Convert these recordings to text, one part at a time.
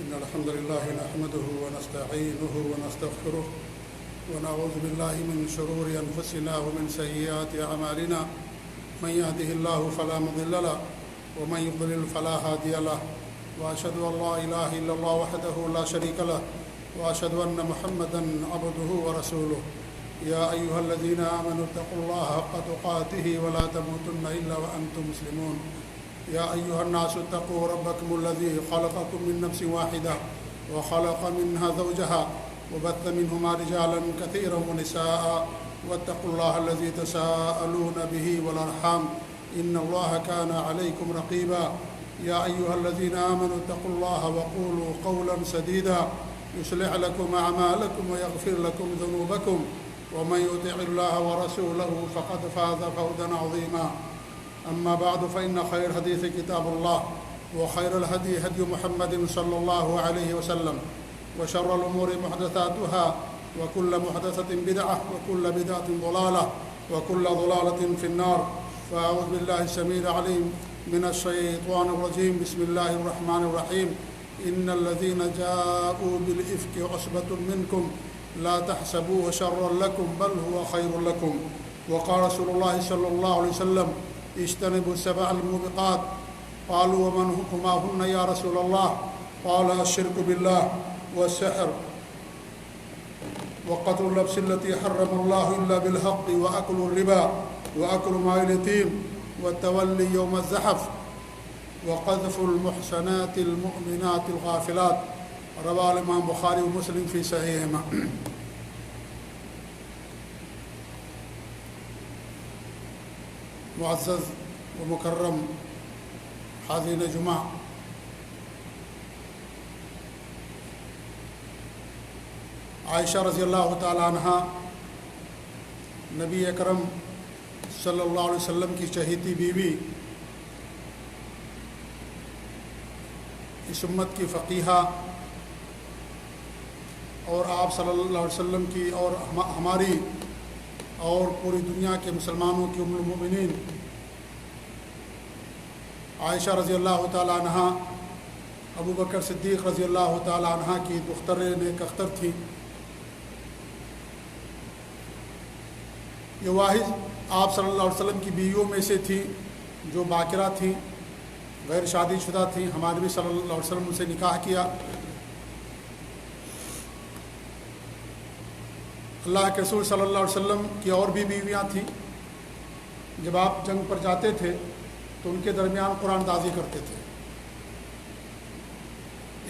إن الحمد لله نحمده ونستعينه ونستغفره ونعوذ بالله من شرور أنفسنا ومن سيئات أعمالنا من يهده الله فلا مضل له ومن يضلل فلا هادي له وأشهد أن لا إله إلا الله وحده لا شريك له وأشهد أن محمدا عبده ورسوله يا أيها الذين آمنوا اتقوا الله حق تقاته ولا تموتن إلا وأنتم مسلمون يا أيها الناس اتقوا ربكم الذي خلقكم من نفس واحدة وخلق منها زوجها وبث منهما رجالا كثيرا ونساء واتقوا الله الذي تساءلون به والأرحام إن الله كان عليكم رقيبا يا أيها الذين آمنوا اتقوا الله وقولوا قولا سديدا يصلح لكم أعمالكم ويغفر لكم ذنوبكم ومن يطع الله ورسوله فقد فاز فوزا عظيما أما بعد فإن خير الحديث كتاب الله وخير الهدي هدي محمد صلى الله عليه وسلم وشر الأمور محدثاتها وكل محدثة بدعة وكل بدعة ضلالة وكل ضلالة في النار فأعوذ بالله السميع العليم من الشيطان الرجيم بسم الله الرحمن الرحيم إن الذين جاءوا بالإفك عصبة منكم لا تحسبوه شرا لكم بل هو خير لكم وقال رسول الله صلى الله عليه وسلم اجتنبوا السبع الموبقات قالوا وما هن يا رسول الله قال الشرك بالله والسحر وقتل النفس التي حرم الله إلا بالحق وأكل الربا وأكل مال اليتيم والتولي يوم الزحف وقذف المحسنات المؤمنات الغافلات رواه الإمام بخاری ومسلم في صحيحهما. معزز و مکرم حاضرین جمعہ، عائشہ رضی اللہ تعالی عنہ نبی اکرم صلی اللہ علیہ وسلم کی چہیتی بیوی، اس امت کی فقیہہ اور آپ صلی اللہ علیہ وسلم کی اور ہماری اور پوری دنیا کے مسلمانوں کی ام المؤمنین عائشہ رضی اللہ تعالی عنہ ابو بکر صدیق رضی اللہ تعالی عنہ کی دختر نیک اختر تھی. یہ واحد آپ صلی اللہ علیہ وسلم کی بیویوں میں سے تھی جو باکرہ تھیں، غیر شادی شدہ تھیں. ہمارے نبی صلی اللہ علیہ وسلم ان سے نکاح کیا. اللہ کے رسول صلی اللہ علیہ وسلم کی اور بھی بیویاں تھیں. جب آپ جنگ پر جاتے تھے تو ان کے درمیان قرآن دازی کرتے تھے.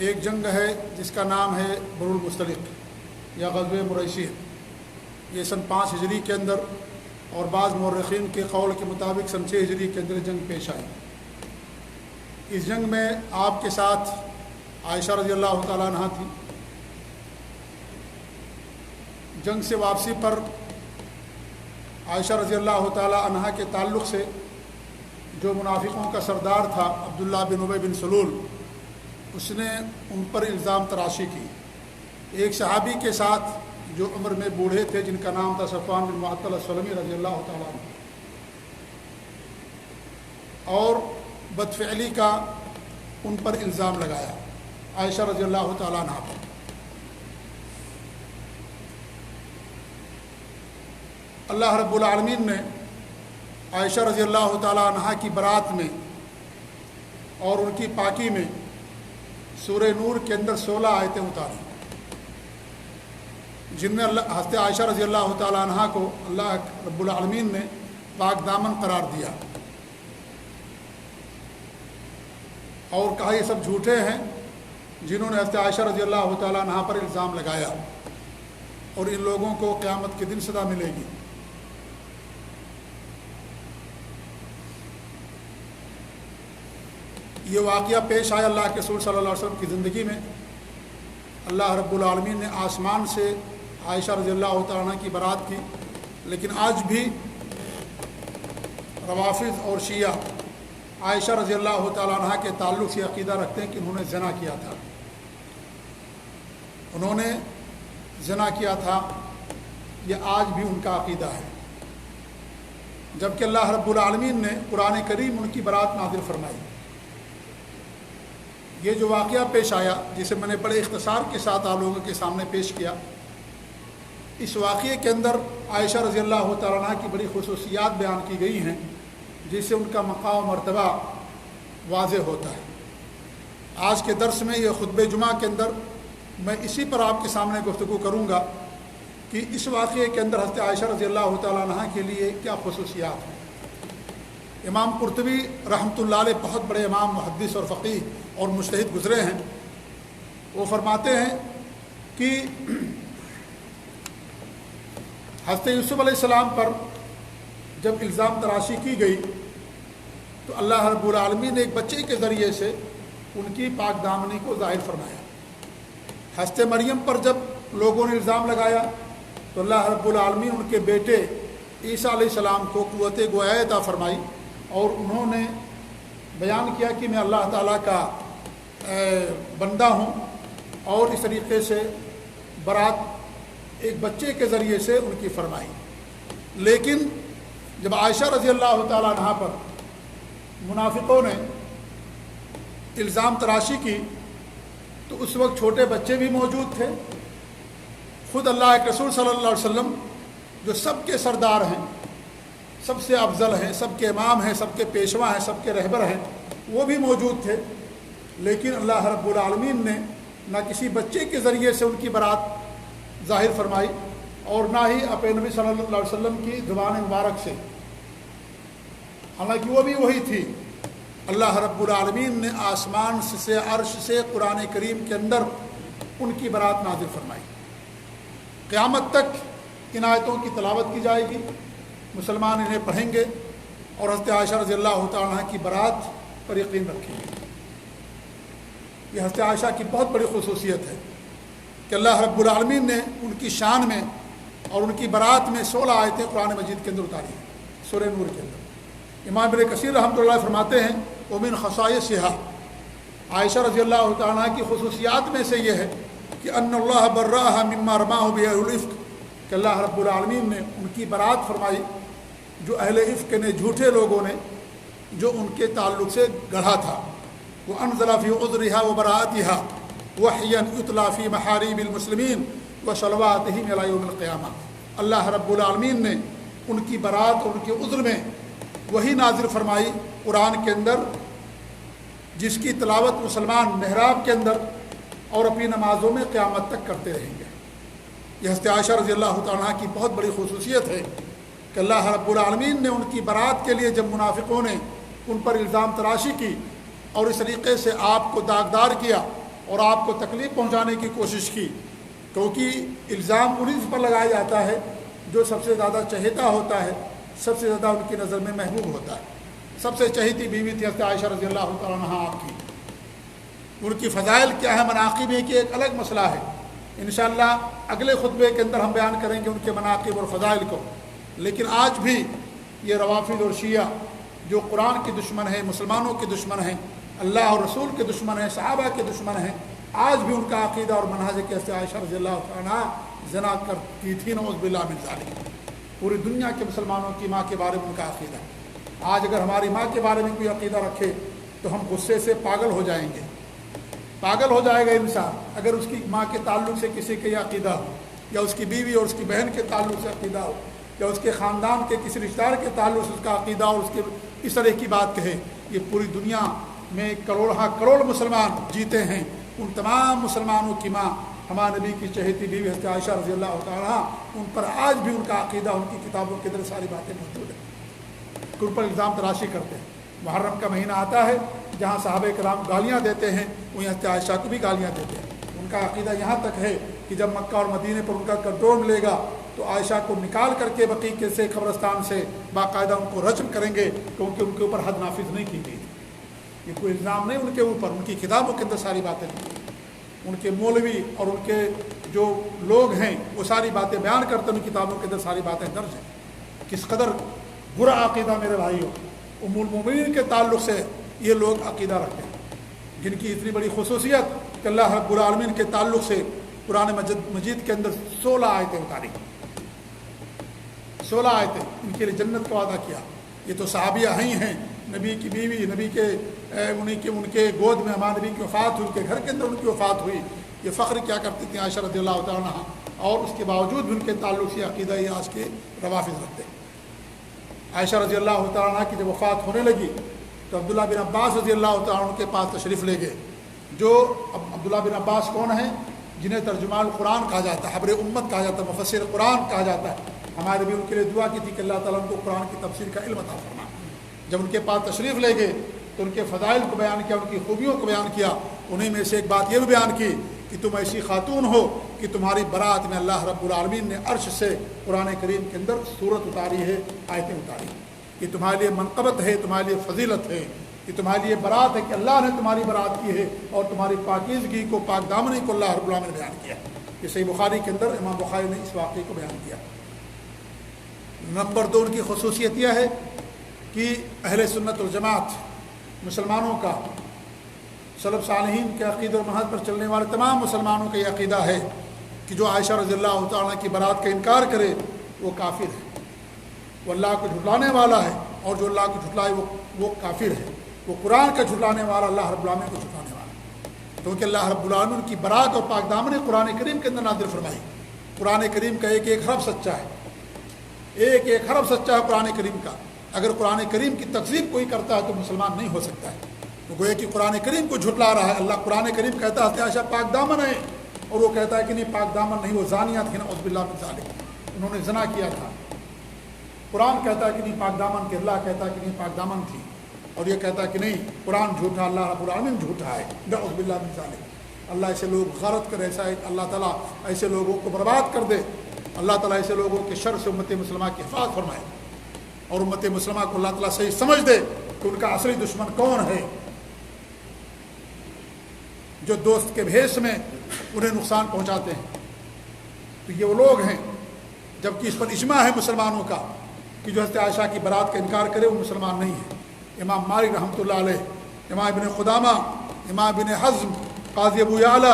ایک جنگ ہے جس کا نام ہے بر المستلق یا غزوہ مریسی. یہ سن 5 ہجری کے اندر اور بعض مورخین کے قول کے مطابق سن 6 ہجری کے اندر جنگ پیش آئی. اس جنگ میں آپ کے ساتھ عائشہ رضی اللہ تعالیٰ عنہ تھی. جنگ سے واپسی پر عائشہ رضی اللہ تعالیٰ عنہ کے تعلق سے جو منافقوں کا سردار تھا عبداللہ بن ابی بن سلول، اس نے ان پر الزام تراشی کی. ایک صحابی کے ساتھ جو عمر میں بوڑھے تھے جن کا نام تھا صفوان بن معطل السلمی رضی اللہ تعالیٰ عنہ، اور بدفعلی کا ان پر الزام لگایا عائشہ رضی اللہ تعالیٰ عنہ پر. اللہ رب العالمین نے عائشہ رضی اللہ تعالیٰ عنہ کی برات میں اور ان کی پاکی میں سورہ نور کے اندر 16 آیتیں اتاری جن میں حضرت عائشہ رضی اللہ تعالیٰ عنہ کو اللہ رب العالمین نے پاک دامن قرار دیا اور کہا یہ سب جھوٹے ہیں جنہوں نے حضرت عائشہ رضی اللہ تعالیٰ عنہ پر الزام لگایا اور ان لوگوں کو قیامت کے دن سزا ملے گی. یہ واقعہ پیش آیا اللہ کے رسول صلی اللہ علیہ وسلم کی زندگی میں. اللہ رب العالمین نے آسمان سے عائشہ رضی اللہ تعالیٰ عنہ کی برات کی. لیکن آج بھی روافض اور شیعہ عائشہ رضی اللہ تعالیٰ عنہ کے تعلق سے عقیدہ رکھتے ہیں کہ انہوں نے زنا کیا تھا. انہوں نے زنا کیا تھا، یہ آج بھی ان کا عقیدہ ہے. جبکہ اللہ رب العالمین نے قرآن کریم ان کی برات نازل فرمائی. یہ جو واقعہ پیش آیا جسے میں نے بڑے اختصار کے ساتھ آپ لوگوں کے سامنے پیش کیا، اس واقعے کے اندر عائشہ رضی اللہ تعالیٰ عنہ کی بڑی خصوصیات بیان کی گئی ہیں جس سے ان کا مقام و مرتبہ واضح ہوتا ہے۔ آج کے درس میں یہ خطبہ جمعہ کے اندر میں اسی پر آپ کے سامنے گفتگو کروں گا کہ اس واقعے کے اندر حضرت عائشہ رضی اللہ تعالیٰ عنہ کے لیے کیا خصوصیات ہیں۔ امام قرطبی رحمۃ اللہ علیہ بہت بڑے امام محدث اور فقیہ اور مجتہد گزرے ہیں۔ وہ فرماتے ہیں کہ حضرت یوسف علیہ السلام پر جب الزام تراشی کی گئی تو اللہ رب العالمین نے ایک بچے کے ذریعے سے ان کی پاک دامنی کو ظاہر فرمایا۔ حضرت مریم پر جب لوگوں نے الزام لگایا تو اللہ رب العالمین ان کے بیٹے عیسیٰ علیہ السلام کو قوت گویا عطا فرمائی اور انہوں نے بیان کیا کہ میں اللہ تعالیٰ کا بندہ ہوں، اور اس طریقے سے برات ایک بچے کے ذریعے سے ان کی فرمائی۔ لیکن جب عائشہ رضی اللہ تعالیٰ عنہ پر منافقوں نے الزام تراشی کی تو اس وقت چھوٹے بچے بھی موجود تھے، خود اللہ کے رسول صلی اللہ علیہ وسلم جو سب کے سردار ہیں، سب سے افضل ہیں، سب کے امام ہیں، سب کے پیشوا ہیں، سب کے رہبر ہیں، وہ بھی موجود تھے۔ لیکن اللہ رب العالمین نے نہ کسی بچے کے ذریعے سے ان کی برات ظاہر فرمائی اور نہ ہی اپنے نبی صلی اللہ علیہ وسلم کی زبان مبارک سے، حالانکہ وہ بھی وہی تھی۔ اللہ رب العالمین نے آسمان سے عرش سے قرآن کریم کے اندر ان کی برات نازل فرمائی۔ قیامت تک ان آیتوں کی تلاوت کی جائے گی، مسلمان انہیں پڑھیں گے اور حضرت عائشہ رضی اللہ تعالیٰ عنہ کی برات پر یقین رکھیں گے۔ یہ حضرت عائشہ کی بہت بڑی خصوصیت ہے کہ اللہ رب العالمین نے ان کی شان میں اور ان کی برات میں 16 آیتیں قرآن مجید کے اندر اتاری ہیں، سورہ نور کے اندر۔ امام ابن کثیر رحمۃ اللہ فرماتے ہیں ومن خصائصها، عائشہ رضی اللہ تعالیٰ عنہ کی خصوصیات میں سے یہ ہے کہ ان اللہ براءها مما رماه به اهل الافک، کہ اللہ رب العالمین نے ان کی برات فرمائی جو اہل افک نے، جھوٹے لوگوں نے جو ان کے تعلق سے گڑھا تھا۔ وانزل فی عذرها وبراءتها وحیا یتلی فی محارب المسلمین وصلواتهم الی یوم القیامہ، اللہ رب العالمین نے ان کی برات اور ان کے عذر میں وہی نازل فرمائی قرآن کے اندر جس کی تلاوت مسلمان محراب کے اندر اور اپنی نمازوں میں قیامت تک کرتے رہیں گے۔ یہ حضرت عائشہ رضی اللہ تعالیٰ عنہ کی بہت بڑی خصوصیت ہے کہ اللہ رب العالمین نے ان کی برات کے لیے جب منافقوں نے ان پر الزام تراشی کی اور اس طریقے سے آپ کو داغدار کیا اور آپ کو تکلیف پہنچانے کی کوشش کی، کیونکہ الزام انہیں پر لگایا جاتا ہے جو سب سے زیادہ چہیتا ہوتا ہے، سب سے زیادہ ان کی نظر میں محبوب ہوتا ہے۔ سب سے چہیتی بیوی تھی حضرت عائشہ رضی اللہ تعالیٰ عنہ آپ کی۔ ان کی فضائل کیا ہے، مناقب ہے کہ ایک الگ مسئلہ ہے، انشاءاللہ اگلے خطبے کے اندر ہم بیان کریں گے ان کے مناقب اور فضائل کو۔ لیکن آج بھی یہ روافض اور شیعہ جو قرآن کے دشمن ہیں، مسلمانوں کے دشمن ہیں، اللہ اور رسول کے دشمن ہیں، صحابہ کے دشمن ہیں، آج بھی ان کا عقیدہ اور منہج ہے کہ حضرت عائشہ رضی اللہ عنہ زنا کی تھی، نعوذ باللہ من ذالک۔ پوری دنیا کے مسلمانوں کی ماں کے بارے میں ان کا عقیدہ ہے۔ آج اگر ہماری ماں کے بارے میں کوئی عقیدہ رکھے تو ہم غصے سے پاگل ہو جائیں گے، پاگل ہو جائے گا انسان اگر اس کی ماں کے تعلق سے کسی کا یہ عقیدہ ہو، یا اس کی بیوی اور اس کی بہن کے تعلق سے عقیدہ ہو، یا اس کے خاندان کے کسی رشتہ دار کے تعلق سے اس کا عقیدہ اور اس کے اس طرح کی بات کہے۔ یہ پوری دنیا میں کروڑ مسلمان جیتے ہیں، ان تمام مسلمانوں کی ماں ہمارے نبی کی چہیتی بیوی حضرت عائشہ رضی اللہ تعالیٰ، ان پر آج بھی ان کا عقیدہ، ان کی کتابوں کے اندر ساری باتیں موجود ہیں۔ ان پر الزام تراشی کرتے ہیں۔ محرم کا مہینہ آتا ہے جہاں صحابہ کرام گالیاں دیتے ہیں، وہیں حضرت عائشہ کو بھی گالیاں دیتے ہیں۔ ان کا عقیدہ یہاں تک ہے کہ جب مکہ اور مدینے پر ان کا کنٹرول ملے گا تو عائشہ کو نکال کر کے بقیع کے سے قبرستان سے باقاعدہ ان کو رجم کریں گے، کیونکہ ان کے اوپر حد نافذ نہیں کی گئی۔ یہ کوئی الزام نہیں ان کے اوپر، ان کی کتابوں کے اندر ساری باتیں لکھی ہیں۔ ان کے مولوی اور ان کے جو لوگ ہیں وہ ساری باتیں بیان کرتے ہیں، ان کتابوں کے اندر ساری باتیں درج ہیں۔ کس قدر برا عقیدہ میرے بھائیوں ام المومنین کے تعلق سے یہ لوگ عقیدہ رکھتے ہیں، جن کی اتنی بڑی خصوصیت کہ اللہ رب العالمین کے تعلق سے قرآن مجید کے اندر 16 آیتیں اتاری، 16 آیتیں ان کے لیے جنت کا وعدہ کیا۔ یہ تو صحابیہ ہی ہیں، نبی کی بیوی، نبی کے ان کے گود میں ہمارے نبی کی وفات ہوئی، ان کے گھر کے اندر ان کی وفات ہوئی، یہ فخر کیا کرتی تھیں عائشہ رضی اللہ تعالیٰ عنہا، اور اس کے باوجود بھی ان کے تعلق سے عقیدہ یہ آج کے روافض رکھتے ہیں۔ عائشہ رضی اللہ تعالیٰ عنہ کی جب وفات ہونے لگی تو عبداللہ بن عباس رضی اللہ تعالیٰ عنہ کے پاس تشریف لے گئے، جو عبداللہ بن عباس کون ہیں؟ جنہیں ترجمان قرآن کہا جاتا ہے، حبر امت کہا جاتا ہے، مفسر قرآن کہا جاتا ہے۔ ہمارے بھی ان کے لیے دعا کی تھی کہ اللہ تعالیٰ ان کو قرآن کی تفسیر کا علم عطا فرما۔ جب ان کے پاس تشریف لے گئے تو ان کے فضائل کو بیان کیا، ان کی خوبیوں کو بیان کیا۔ انہیں میں سے ایک بات یہ بھی بیان کی کہ تم ایسی خاتون ہو کہ تمہاری برات میں اللہ رب العالمین نے عرش سے قرآن کریم کے اندر سورت اتاری ہے، آیتیں اتاری، یہ تمہارے لیے منقبت ہے، تمہارے لیے فضیلت ہے، یہ تمہارے لیے برات ہے کہ اللہ نے تمہاری برات کی ہے، اور تمہاری پاکیزگی کو، پاک دامنی کو اللہ رب العالمین نے بیان کیا۔ یہ صحیح بخاری کے اندر امام بخاری نے اس واقعے کو بیان کیا۔ نمبر 2 ان کی خصوصیت یہ ہے کہ اہل سنت والجماعت مسلمانوں کا، سلف صالحین کے عقیدہ اور منہج پر چلنے والے تمام مسلمانوں کا یہ عقیدہ ہے کہ جو عائشہ رضی اللہ تعالیٰ کی برات کا انکار کرے وہ کافر ہے، وہ اللہ کو جھٹلانے والا ہے، اور جو اللہ کو جھٹلائے وہ کافر ہے، وہ قرآن کا جھٹلانے والا، اللہ رب العالمین کو جھٹلانے والا، کیونکہ اللہ رب العالمین کی برات اور پاک دامنی قرآن کریم کے اندر نازل فرمائی۔ قرآن کریم کا ایک ایک حرف سچا ہے، ایک ایک حرف سچا ہے قرآن کریم کا۔ اگر قرآن کریم کی تکذیب کوئی کرتا ہے تو مسلمان نہیں ہو سکتا ہے، تو گویا کہ قرآن کریم کو جھٹلا رہا ہے۔ اللہ قرآن کریم کہتا ہے عائشہ پاک دامن ہے، اور وہ کہتا ہے کہ نہیں پاک دامن نہیں، وہ زانیہ تھی، نعوذ باللہ من ذالک، انہوں نے زنا کیا تھا۔ قرآن کہتا ہے کہ نہیں پاک دامن کے، اللہ کہتا ہے کہ نہیں پاک دامن تھی، اور یہ کہتا ہے کہ نہیں قرآن جھوٹا، اللہ رب العالمین جھوٹا ہے، نعوذ باللہ من ذالک۔ اللہ ایسے لوگ غارت کرے، ایسا اللہ تعالیٰ ایسے لوگوں کو برباد کر دے، اللہ تعالیٰ ایسے لوگوں کے شر سے امت مسلمہ کی حفاظت فرمائے، اور امت مسلمہ کو اللہ تعالیٰ صحیح سمجھ دے کہ ان کا اصلی دشمن کون ہے، جو دوست کے بھیس میں انہیں نقصان پہنچاتے ہیں۔ تو یہ وہ لوگ ہیں، جبکہ اس پر اجماع ہے مسلمانوں کا کہ جو حضرت عائشہ کی برات کا انکار کرے وہ مسلمان نہیں ہے۔ امام مالک رحمۃ اللہ علیہ، امام ابن قدامہ، امام ابن حزم، قاضی ابو یعلا،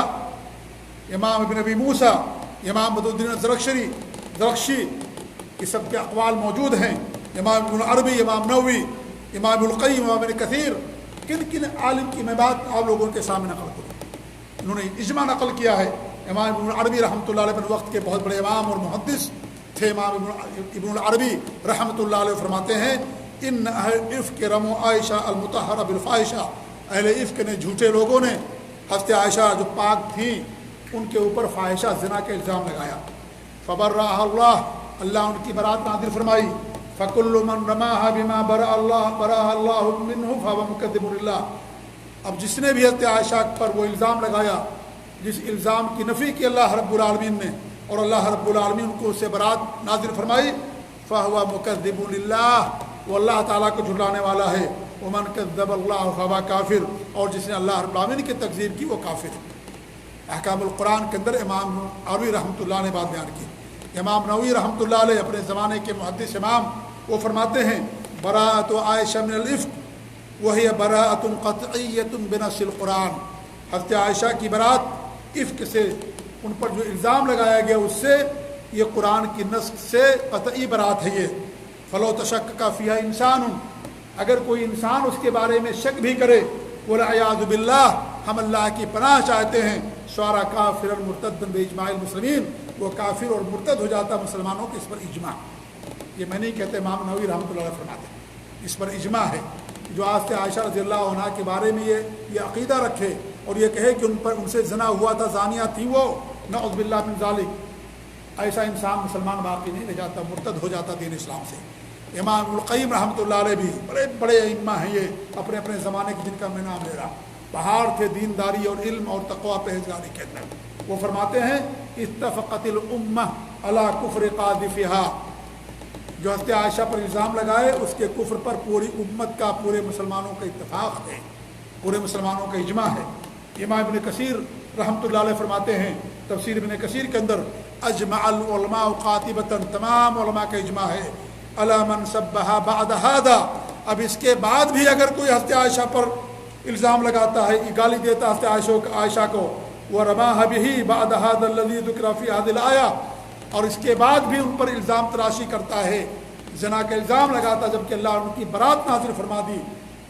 امام ابن ابی موسیٰ، امام بدر الدین زرخشی، یہ سب کے اقوال موجود ہیں۔ امام ابن عربی، امام نووی، امام ابن القیم، امام ابن کثیر، کن کن عالم کی میں بات آپ لوگوں کے سامنے نقل کروں، انہوں نے اجماع نقل کیا ہے۔ امام ابن عربی رحمۃ اللہ علیہ اپنے وقت کے بہت بڑے امام اور محدث تھے۔ امام ابن العربی رحمۃ اللہ علیہ فرماتے ہیں ان اہل عفق رمو عائشہ المطہرہ بالفاحشہ، اہل عفق نے، جھوٹے لوگوں نے حضرت عائشہ جو پاک تھیں ان کے اوپر فاحشہ زنا کا الزام لگایا۔ فبرأها اللہ ان کی برات نازل فرمائی۔ فَكُلُّ مَنْ رَمَاهَا بِمَا بَرَأَهَا اللَّهُ مِنْهُ فَهُوَ مُكَذِّبٌ لِلَّهِ۔ اب جس نے بھی حضرت عائشہ پر وہ الزام لگایا، جس الزام کی نفی کی اللہ رب العالمین نے، اور اللہ رب العالمین کو اس سے برات نازل فرمائی، فَهُوَ مُكَذِّبٌ لِلَّهِ، وہ اللہ تعالیٰ کو جھٹلانے والا ہے۔ وَمَنْ كَذَّبَ اللَّهُ فَهُوَ كَافِرٌ، اور جس نے اللہ رب العالمین کی تکذیب کی وہ کافر ہے۔ احکام القرآن کے اندر امام عربی رحمۃ اللہ نے بات بیان کی۔ امام نووی رحمۃ اللہ علیہ اپنے زمانے کے محدث امام، وہ فرماتے ہیں براءۃ عائشہ من العفق وہی براءۃ قطعیۃ بنص القرآن، حضرت عائشہ کی برات عفق سے، ان پر جو الزام لگایا گیا اس سے، یہ قرآن کی نص سے قطعی برات ہے۔ یہ فلو تشکک فیہا انسان، اگر کوئی انسان اس کے بارے میں شک بھی کرے، والعیاذ باللہ، ہم اللہ کی پناہ چاہتے ہیں، صار کافرا مرتدا باجماع المسلمین، وہ کافر اور مرتد ہو جاتا مسلمانوں کے، اس پر اجماع۔ یہ میں نہیں کہتے، امام نووی رحمۃ اللہ علیہ فرماتے ہیں اس پر اجماع ہے۔ جو آج سے عائشہ رضی اللہ عنہا کے بارے میں یہ عقیدہ رکھے اور یہ کہے کہ ان سے زنا ہوا تھا، زانیہ تھی وہ، نعوذ باللہ من ذالک، ایسا انسان مسلمان باقی نہیں رہ جاتا، مرتد ہو جاتا دین اسلام سے۔ امام ابن القیم رحمۃ اللہ علیہ بھی بڑے بڑے ائمہ ہیں، یہ اپنے اپنے زمانے کے، جن کا میں نام لے رہا، پہاڑ تھے دینداری اور علم اور تقویٰ پرہیزگاری کے اندر۔ وہ فرماتے ہیں اتفقت الامہ علی کفر قاذفہا، جو حضرت عائشہ پر الزام لگائے اس کے کفر پر پوری امت کا، پورے مسلمانوں کا اتفاق ہے، پورے مسلمانوں کا اجماع ہے۔ امام ابن کثیر رحمۃ اللہ علیہ فرماتے ہیں تفسیر ابن کثیر کے اندر، اجمع العلماء قاطبۃ، تمام علماء کا اجماع ہے، علی من سبھا بعد ھذا، اب اس کے بعد بھی اگر کوئی حضرت عائشہ پر الزام لگاتا ہے، گالی دیتا ہے حضرت عائشہ کو، ورماها به بعد هذا الذي ذكر في هذه الآية، اور اس کے بعد بھی ان پر الزام تراشی کرتا ہے، زنا کا الزام لگاتا جبکہ اللہ ان کی برات نازل فرما دی،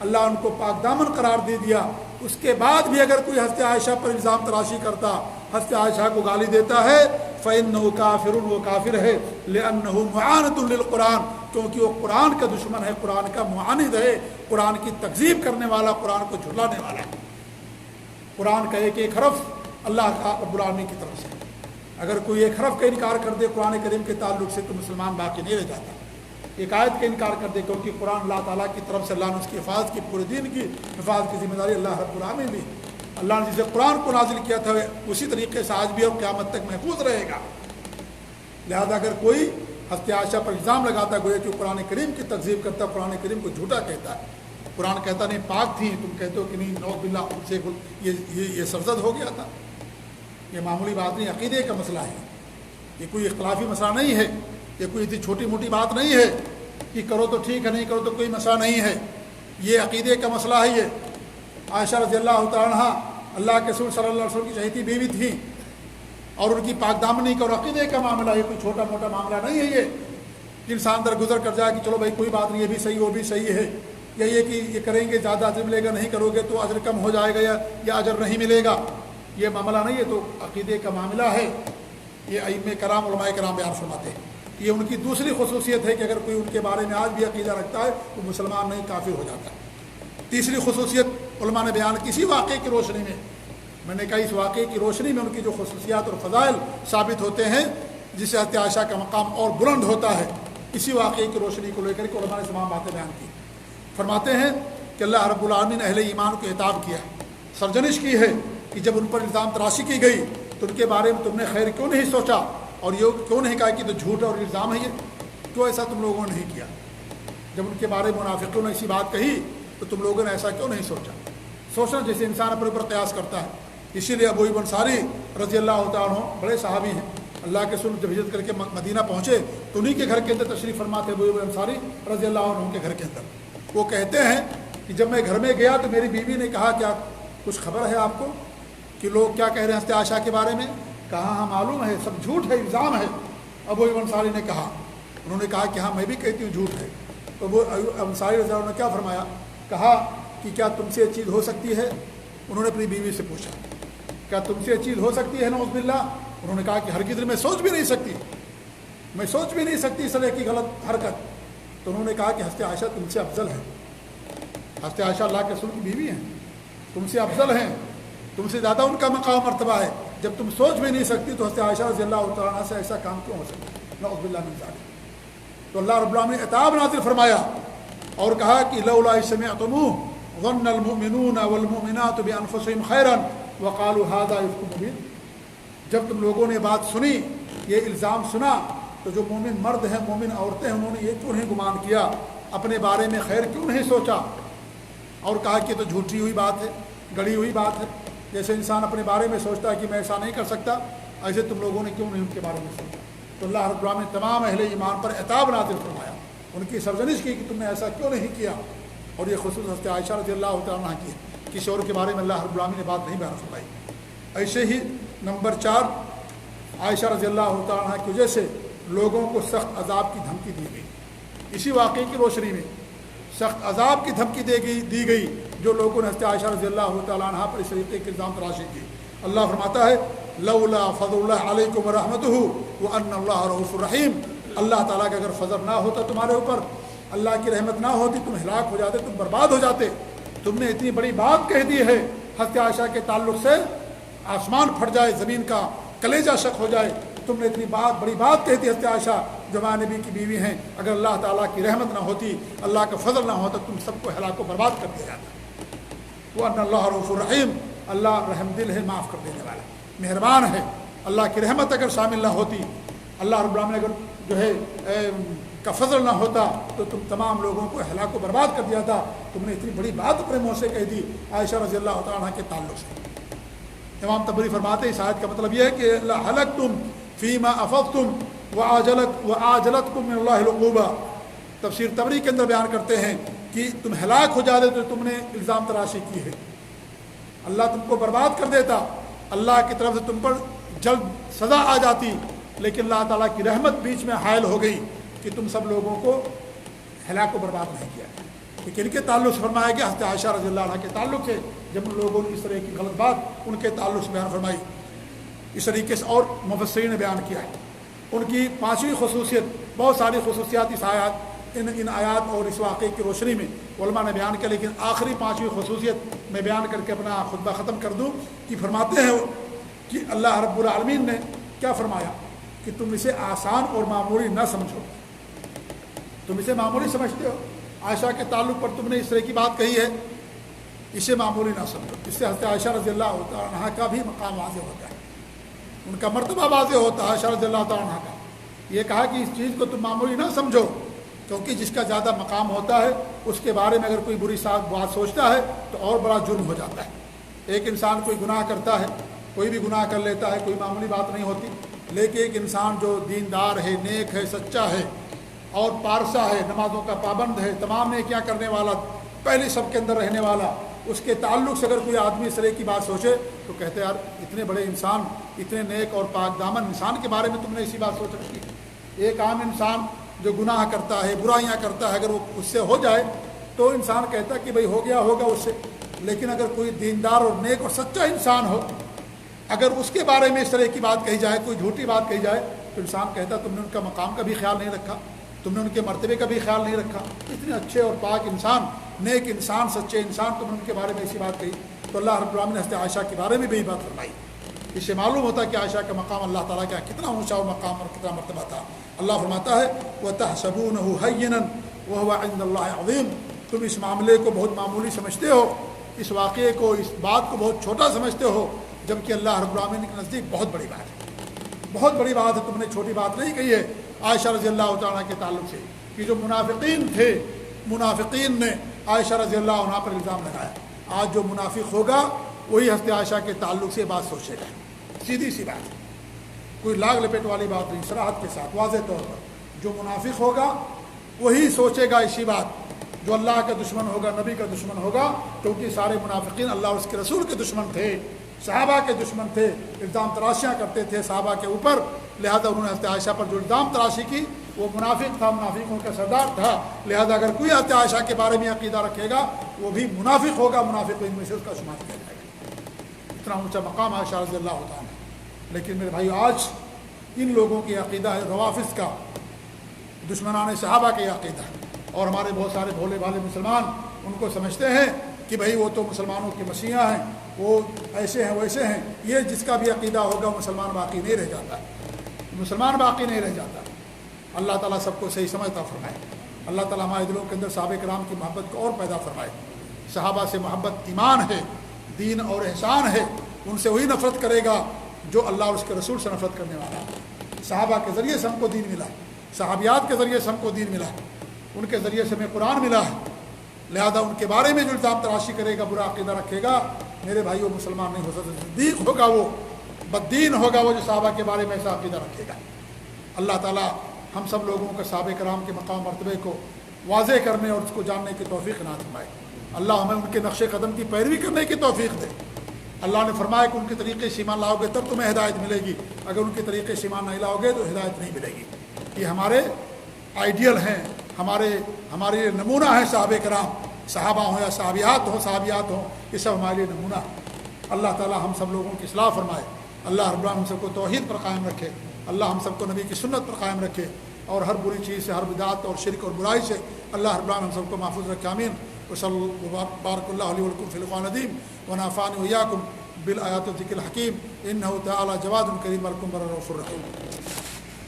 اللہ ان کو پاک دامن قرار دے دیا. اس کے بعد بھی اگر کوئی حضرت عائشہ پر الزام تراشی کرتا، حضرت عائشہ کو گالی دیتا ہے، فَإِنَّهُ کافر، وہ کافر ہے، لِأَنَّهُ مُعَانِدٌ لِلْقُرْآنِ، کیونکہ وہ قرآن کا دشمن ہے، قرآن کا معاند ہے، قرآن کی تکذیب کرنے والا، قرآن کو جھٹلانے والا ہے. قرآن کا ایک ایک حرف اللہ کا رب العالمین کی طرف سے. اگر کوئی ایک حرف کا انکار کر دے قرآن کریم کے تعلق سے تو مسلمان باقی نہیں رہ جاتا. ایک آیت کا انکار کر دے، کیونکہ قرآن اللہ تعالیٰ کی طرف سے، اللہ نے اس کی حفاظت کی، پورے دین کی حفاظت کی ذمہ داری اللہ رب العالمین لی. اللہ نے جسے قرآن کو نازل کیا تھا اسی طریقے سے آج بھی اور قیامت تک محفوظ رہے گا. لہذا اگر کوئی حضرت عائشہ پر الزام لگاتا ہے گویا کہ قرآن کریم کی تکذیب کرتا ہے، قرآن کریم کو جھوٹا کہتا ہے، قرآن کہتا نہیں پاک تھی، تم کہتے ہو کہ نہیں نعوذ باللہ ان سے یہ سرزد ہو گیا تھا. یہ معمولی بات نہیں، عقیدے کا مسئلہ ہے. یہ کوئی اختلافی مسئلہ نہیں ہے، یہ کوئی اتنی چھوٹی موٹی بات نہیں ہے کہ کرو تو ٹھیک ہے، نہیں کرو تو کوئی مسئلہ نہیں ہے. یہ عقیدے کا مسئلہ ہے. یہ عائشہ رضی اللہ تعالیٰ عنہا اللہ کے رسول صلی اللہ علیہ وسلم کی چہیتی بیوی تھیں اور ان کی پاک دامنی کا اور عقیدے کا معاملہ، یہ کوئی چھوٹا موٹا معاملہ نہیں ہے. یہ انسان در گزر کر جائے کہ چلو بھائی کوئی بات نہیں، یہ بھی صحیح وہ بھی صحیح ہے، یا یہ کہ یہ کریں گے زیادہ اجر ملے گا، نہیں کرو گے تو اجر کم ہو جائے گا یا اجر نہیں ملے گا، یہ معاملہ نہیں ہے. تو عقیدے کا معاملہ ہے. یہ ائمہ کرام علماء کرام بیان فرماتے ہیں. یہ ان کی دوسری خصوصیت ہے کہ اگر کوئی ان کے بارے میں آج بھی عقیدہ رکھتا ہے تو مسلمان نہیں، کافر ہو جاتا ہے. تیسری خصوصیت علماء نے بیان کسی واقعے کی روشنی میں نے کہا اس واقعے کی روشنی میں ان کی جو خصوصیات اور فضائل ثابت ہوتے ہیں جس سے حضرت عائشہ کا مقام اور بلند ہوتا ہے، اسی واقعے کی روشنی کو لے کر کے علماء نے تمام باتیں بیان کی. فرماتے ہیں کہ اللہ رب العالمین نے اہل ایمان کو عتاب کیا، سرزنش کی ہے کہ جب ان پر الزام تراشی کی گئی تو ان کے بارے میں تم نے خیر کیوں نہیں سوچا، اور یہ کیوں نہیں کہا کہ تو جھوٹ اور الزام ہے، یہ کیوں ایسا تم لوگوں نے نہیں کیا. جب ان کے بارے میں منافقوں نے ایسی بات کہی تو تم لوگوں نے ایسا کیوں نہیں سوچا. سوچنا جیسے انسان اپنے اوپر قیاس کرتا ہے. اسی لیے ابو ایوب انصاری رضی اللہ تعالیٰ عنہ بڑے صحابی ہیں. اللہ کے رسول جب ہجرت کر کے مدینہ پہنچے تو انہیں کے گھر کے اندر تشریف فرما تھے ابو ایوب انصاری رضی اللہ عنہ کے گھر کے اندر. وہ کہتے ہیں کہ جب میں گھر میں گیا تو میری بیوی نے کہا کیا کچھ خبر ہے آپ کو کہ لوگ کیا کہہ رہے ہیں حضرت عائشہ کے بارے میں؟ کہا ہاں معلوم ہے، سب جھوٹ ہے، الزام ہے. ابو ایوب انصاری نے کہا، انہوں نے کہا کہ ہاں میں بھی کہتی ہوں جھوٹ ہے. تو ابو ایوب انصاری رضی اللہ عنہ نے کیا فرمایا؟ کہا کہ کیا تم سے یہ چیز ہو سکتی ہے؟ انہوں نے اپنی بیوی سے پوچھا کیا تم سے یہ چیز ہو سکتی ہے نعوذ باللہ؟ انہوں نے کہا کہ ہرگز میں سوچ بھی نہیں سکتی، میں سوچ بھی نہیں سکتی اس طرح کی غلط حرکت. تو انہوں نے کہا کہ حضرت عائشہ تم سے افضل ہے، حضرت عائشہ اللہ کے رسول کی بیوی ہیں، تم سے افضل ہیں، تم سے زیادہ ان کا مقام مرتبہ ہے. جب تم سوچ بھی نہیں سکتی تو حضرت عائشہ رضی اللہ تعالیٰ عنہ سے ایسا کام کیوں ہو سکتا ہے؟ نعوذ باللہ من ذالک. تو اللہ رب العالمین نے عتاب نازل فرمایا اور کہا کہ لولا اذ سمعتموہ ظن المؤمنون والمؤمنات بانفسهم خیرا وقالوا هذا افک مبین. جب تم لوگوں نے بات سنی، یہ الزام سنا، تو جو مومن مرد ہیں، مومن عورتیں ہیں، انہوں نے یہ کیوں نہیں گمان کیا، اپنے بارے میں خیر کیوں نہیں سوچا، اور کہا کہ یہ تو جھوٹی ہوئی بات ہے، گڑی ہوئی بات ہے. جیسے انسان اپنے بارے میں سوچتا ہے کہ میں ایسا نہیں کر سکتا، ایسے تم لوگوں نے کیوں نہیں ان کے بارے میں سوچا. تو اللہ رب العالمین نے تمام اہل ایمان پر عتاب نازل فرمایا، ان کی سرزنش کی کہ تم نے ایسا کیوں نہیں کیا. اور یہ خصوص حضرت عائشہ رضی اللہ تعالیٰ عنہ کی، کسی اور کے بارے میں اللہ رب العالمین نے بات نہیں بیان فرمائی. ایسے ہی نمبر 4، عائشہ رضی اللہ تعالیٰ عنہ کی وجہ سے لوگوں کو سخت عذاب کی دھمکی دی گئی. اسی واقعے کی روشنی میں سخت عذاب کی دھمکی دی گئی جو لوگوں نے حضرت عائشہ رضی اللہ تعالیٰ عنہ پر اس طریقے کے الزام تراشی کی. اللہ فرماتا ہے لولا فضل اللہ علیکم ورحمتہ وان اللہ رؤوف الرحیم. اللہ تعالیٰ کا اگر فضل نہ ہوتا تمہارے اوپر، اللہ کی رحمت نہ ہوتی، تم ہلاک ہو جاتے، تم برباد ہو جاتے. تم نے اتنی بڑی بات کہہ دی ہے حضرت عائشہ کے تعلق سے، آسمان پھٹ جائے، زمین کا کلیجہ شک ہو جائے. تم نے اتنی بڑی بات کہہ دی حضرت عائشہ جو ہمارے نبی کی بیوی ہیں، اگر اللہ تعالیٰ کی رحمت نہ ہوتی، اللہ کا فضل نہ ہوتا، تم سب کو ہلاک و برباد کر دیا جاتا. وَأَنَّ اللَّهَ رَءُوفٌ رَحِيمٌ. اللہ رحم دل ہے، معاف کر دینے والا، مہربان ہے. اللہ کی رحمت اگر شامل نہ ہوتی، اللہ رب العالمین اگر جو ہے کا فضل نہ ہوتا تو تم تمام لوگوں کو ہلاک و برباد کر دیا تھا. تم نے اتنی بڑی بات اپنے منہ سے کہہ دی عائشہ رضی اللہ تعالیٰ عنہ کے تعلق سے. امام طبری فرماتے ہیں اس آیت کا مطلب یہ ہے کہ اللہ ہلکتم فیما افضتم وعاجلتکم من اللہ العقوبہ. تفسیر طبری کے اندر بیان کرتے ہیں کہ تم ہلاک ہو جاتے تو تم نے الزام تراشی کی ہے، اللہ تم کو برباد کر دیتا، اللہ کی طرف سے تم پر جلد سزا آ جاتی، لیکن اللہ تعالیٰ کی رحمت بیچ میں حائل ہو گئی کہ تم سب لوگوں کو ہلاک و برباد نہیں کیا. کہ ان کے تعلق سے فرمایا گیا حضرت عائشہ رضی اللہ عنہ کے تعلق سے جب ان لوگوں نے اس طرح کی غلط بات ان کے تعلق سے بیان فرمائی. اس طریقے سے اور مفسرین نے بیان کیا ہے ان کی پانچویں خصوصیت. بہت ساری خصوصیات اس آیات ان آیات اور اس واقعے کی روشنی میں علماء نے بیان کیا, لیکن آخری پانچویں خصوصیت میں بیان کر کے اپنا خطبہ ختم کر دوں کہ فرماتے ہیں کہ اللہ رب العالمین نے کیا فرمایا کہ تم اسے آسان اور معمولی نہ سمجھو. تم اسے معمولی سمجھتے ہو, عائشہ کے تعلق پر تم نے اس طرح کی بات کہی ہے, اسے معمولی نہ سمجھو. اس سے حضرت عائشہ رضی اللہ عنہ کا بھی مقام واضح ہوتا ہے, ان کا مرتبہ واضح ہوتا ہے. عائشہ رضی اللہ عنہ کا یہ کہا کہ اس چیز کو تم معمولی نہ سمجھو, کیونکہ جس کا زیادہ مقام ہوتا ہے اس کے بارے میں اگر کوئی بری بات سوچتا ہے تو اور بڑا جرم ہو جاتا ہے. ایک انسان کوئی گناہ کرتا ہے, کوئی بھی گناہ کر لیتا ہے, کوئی معمولی بات نہیں ہوتی. لیکن ایک انسان جو دیندار ہے, نیک ہے, سچا ہے اور پارسا ہے, نمازوں کا پابند ہے, تمام نیکیاں کرنے والا, پہلے سب کے اندر رہنے والا, اس کے تعلق سے اگر کوئی آدمی اس طرح کی بات سوچے تو کہتے ہیں یار اتنے بڑے انسان, اتنے نیک اور پاک دامن انسان کے بارے میں تم نے ایسی بات سوچ رکھی. ایک عام انسان جو گناہ کرتا ہے, برائیاں کرتا ہے, اگر وہ اس سے ہو جائے تو انسان کہتا ہے کہ بھئی ہو گیا ہوگا اس سے. لیکن اگر کوئی دیندار اور نیک اور سچا انسان ہو, اگر اس کے بارے میں اس طرح کی بات کہی جائے, کوئی جھوٹی بات کہی جائے, تو انسان کہتا ہے تم نے ان کا مقام کا بھی خیال نہیں رکھا, تم نے ان کے مرتبے کا بھی خیال نہیں رکھا. اتنے اچھے اور پاک انسان, نیک انسان, سچے انسان, تم نے ان کے بارے میں ایسی بات کہی. تو اللہ رب العالمین نے حضرت عائشہ کے بارے میں بھی بات فرمائی. اس سے معلوم ہوتا ہے کہ عائشہ کا مقام اللہ تعالیٰ کا کتنا اونچا و مقام اور کتنا مرتبہ تھا. اللہ فرماتا ہے وَتَحْسَبُونَهُ هَيِّنًا وَهُوَ عِندَ اللَّهِ عَظِيمٌ. تم اس معاملے کو بہت معمولی سمجھتے ہو, اس واقعے کو, اس بات کو بہت چھوٹا سمجھتے ہو, جبکہ اللہ رب العالمین کے نزدیک بہت بڑی بات ہے, بہت بڑی بات ہے. تم نے چھوٹی بات نہیں کہی ہے عائشہ رضی اللہ تعالیٰ کے تعلق سے. کہ جو منافقین تھے, منافقین نے عائشہ رضی اللہ عنہ پر الزام لگایا. آج جو منافق ہوگا وہی حضرت عائشہ کے تعلق سے بات سوچے گا. سیدھی سی بات, کوئی لاگ لپیٹ والی بات نہیں, صراحت کے ساتھ واضح طور پر جو منافق ہوگا وہی سوچے گا اسی بات. جو اللہ کا دشمن ہوگا, نبی کا دشمن ہوگا, کیونکہ سارے منافقین اللہ اور اس کے رسول کے دشمن تھے, صحابہ کے دشمن تھے, الزام تراشیاں کرتے تھے صحابہ کے اوپر. لہذا انہوں نے حضرت عائشہ پر جو الزام تراشی کی وہ منافق تھا, منافقوں کا سردار تھا. لہذا اگر کوئی حضرت عائشہ کے بارے میں عقیدہ رکھے گا وہ بھی منافق ہوگا, منافقین میں سے اس کا شمار کیا جائے گا. اتنا اونچا مقام عائشہ رضی اللہ عنہ. لیکن میرے بھائی آج ان لوگوں کی عقیدہ ہے روافض کا, دشمنان صحابہ کا عقیدہ ہے. اور ہمارے بہت سارے بھولے بھالے مسلمان ان کو سمجھتے ہیں کہ بھئی وہ تو مسلمانوں کے مسیحا ہیں, وہ ایسے ہیں ویسے ہیں. یہ جس کا بھی عقیدہ ہوگا مسلمان باقی نہیں رہ جاتا, مسلمان باقی نہیں رہ جاتا. اللہ تعالیٰ سب کو صحیح سمجھتا فرمائے. اللہ تعالیٰ ہمارے دلوں کے اندر صحابہ کرام کی محبت کو اور پیدا فرمائے. صحابہ سے محبت ایمان ہے, دین اور احسان ہے. ان سے وہی نفرت کرے گا جو اللہ اور اس کے رسول سے نفرت کرنے والا ہے. صحابہ کے ذریعے سے ہم کو دین ملا, صحابیات کے ذریعے سے ہم کو دین ملا, ان کے ذریعے سے ہمیں قرآن ملا ہے. لہذا ان کے بارے میں جو الزام تراشی کرے گا, برا عقیدہ رکھے گا, میرے بھائی وہ مسلمان نہیں ہو سکتا. صدیق ہوگا, وہ بددین ہوگا وہ جو صحابہ کے بارے میں ایسا عقیدہ رکھے گا. اللہ تعالیٰ ہم سب لوگوں کے صحابہ کرام کے مقام مرتبے کو واضح کرنے اور اس کو جاننے کی توفیق عنایت فرمائے. اللہ ہمیں ان کے نقش قدم کی پیروی کرنے کی توفیق دے. اللہ نے فرمایا کہ ان کے طریقے سے ایمان لاؤ گے تب تمہیں ہدایت ملے گی, اگر ان کے طریقے سے ایمان نہیں لاؤ گے تو ہدایت نہیں ملے گی. یہ ہمارے آئیڈیل ہیں, ہمارے نمونہ ہیں صحابہ کرام, صحابہ ہوں یا صحابیات ہوں, یہ سب ہمارے لیے نمونہ ہے. اللہ تعالیٰ ہم سب لوگوں کی اصلاح فرمائے. اللہ رب العالمین ہم سب کو توحید پر قائم رکھے. اللہ ہم سب کو نبی کی سنت پر قائم رکھے, اور ہر بری چیز سے, ہر بدعت اور شرک اور برائی سے اللہ رب العالمین ہم سب کو محفوظ رکھے. آمین. بارک اللہ علی ولکم فی القرآن العظیم ونفعنی وإیاکم بالآیات والذکر الحکیم. انہ تعالی جواد کریم ولکم بر رؤوف رحیم.